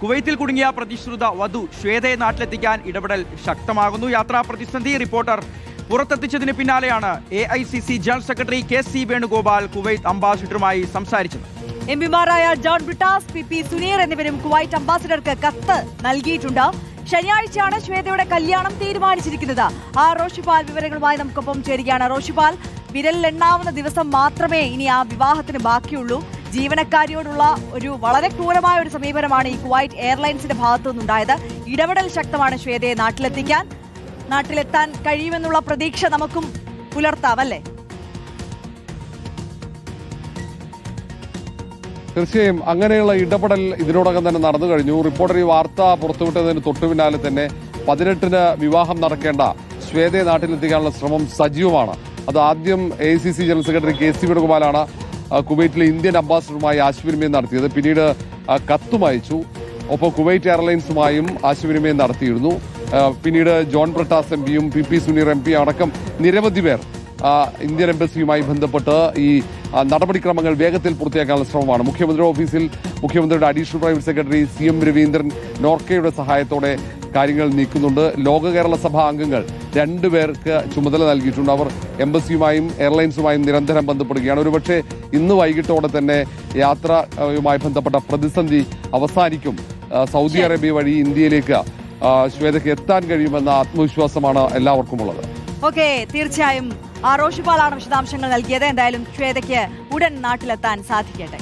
കുവൈത്തിൽ കുടുങ്ങിയ പ്രതിശ്രുത വധു ശ്വേതയെ നാട്ടിലെത്തിക്കാൻ ഇടപെടൽ ശക്തമാകുന്നു. യാത്രാ പ്രതിസന്ധി റിപ്പോർട്ടർ പുറത്തെത്തിച്ചതിന് പിന്നാലെയാണ് AICC general secretary KC Venugopal Kuwait അംബാസിഡറുമായി സംസാരിച്ചത്. എംപിമാരായ ജോൺ ബ്രിട്ടാസ്, PP സുനീർ എന്നിവരും കുവൈറ്റ് അംബാസിഡർക്ക് കത്ത് നൽകിയിട്ടുണ്ട്. ശനിയാഴ്ചയാണ് ശ്വേതയുടെ കല്യാണം തീരുമാനിച്ചിരിക്കുന്നത്. റോഷിപാൽ വിവരങ്ങളുമായി നമുക്കൊപ്പം ചേരുകയാണ്. റോഷിപാൽ, വിരലിലെണ്ണാവുന്ന ദിവസം മാത്രമേ ഇനി ആ വിവാഹത്തിന് ബാക്കിയുള്ളൂ. ജീവനക്കാരിയോടുള്ള ഒരു വളരെ ക്രൂരമായ ഒരു സമീപനമാണ് ഈ കുവൈറ്റ് എയർലൈൻസിന്റെ ഭാഗത്തു നിന്നുണ്ടായത്. ഇടപെടൽ ശക്തമാണ് ശ്വേതയെ നാട്ടിലെത്താൻ കഴിയുമെന്നുള്ള പ്രതീക്ഷ നമുക്കും പുലർത്താം, അല്ലേ? തീർച്ചയായും അങ്ങനെയുള്ള ഇടപെടൽ ഇതിനോടകം തന്നെ നടന്നു കഴിഞ്ഞു. റിപ്പോർട്ടർ ഈ വാർത്ത പുറത്തുവിട്ടതിന് തൊട്ടു പിന്നാലെ തന്നെ 18-ന് വിവാഹം നടക്കേണ്ട ശ്വേതയെ നാട്ടിലെത്തിക്കാനുള്ള ശ്രമം സജീവമാണ്. അത് ആദ്യം AICC ജനറൽ സെക്രട്ടറി KC വേണുഗോപാലാണ് കുവൈറ്റിലെ ഇന്ത്യൻ അംബാസിഡറുമായി ആശയവിനിമയം നടത്തിയത്. പിന്നീട് കത്തും അയച്ചു. ഒപ്പം കുവൈറ്റ് എയർലൈൻസുമായും ആശയവിനിമയം നടത്തിയിരുന്നു. പിന്നീട് ജോൺ ബ്രിട്ടാസ് MPയും PP സുനീർ MP അടക്കം നിരവധി പേർ ഇന്ത്യൻ എംബസിയുമായി ബന്ധപ്പെട്ട് ഈ നടപടിക്രമങ്ങൾ വേഗത്തിൽ പൂർത്തിയാക്കാനുള്ള ശ്രമമാണ്. മുഖ്യമന്ത്രിയുടെ ഓഫീസിൽ മുഖ്യമന്ത്രിയുടെ additional private secretary CM Raveendran നോർക്കയുടെ സഹായത്തോടെ കാര്യങ്ങൾ നീക്കുന്നുണ്ട്. ലോക കേരള സഭാ അംഗങ്ങൾ 2 പേർക്ക് ചുമതല നൽകിയിട്ടുണ്ട്. അവർ എംബസിയുമായും എയർലൈൻസുമായും നിരന്തരം ബന്ധപ്പെടുകയാണ്. ഒരുപക്ഷെ ഇന്ന് വൈകിട്ടോടെ തന്നെ യാത്രയുമായി ബന്ധപ്പെട്ട പ്രതിസന്ധി അവസാനിക്കും. സൗദി അറേബ്യ വഴി ഇന്ത്യയിലേക്ക് ശ്വേതയ്ക്ക് എത്താൻ കഴിയുമെന്ന ആത്മവിശ്വാസമാണ് എല്ലാവർക്കും ഉള്ളത്. ഓക്കെ, തീർച്ചയായും റോഷിപാലാണ് വിശദാംശങ്ങൾ നൽകിയത്. എന്തായാലും ശ്വേതയ്ക്ക് ഉടൻ നാട്ടിലെത്താൻ സാധിക്കട്ടെ.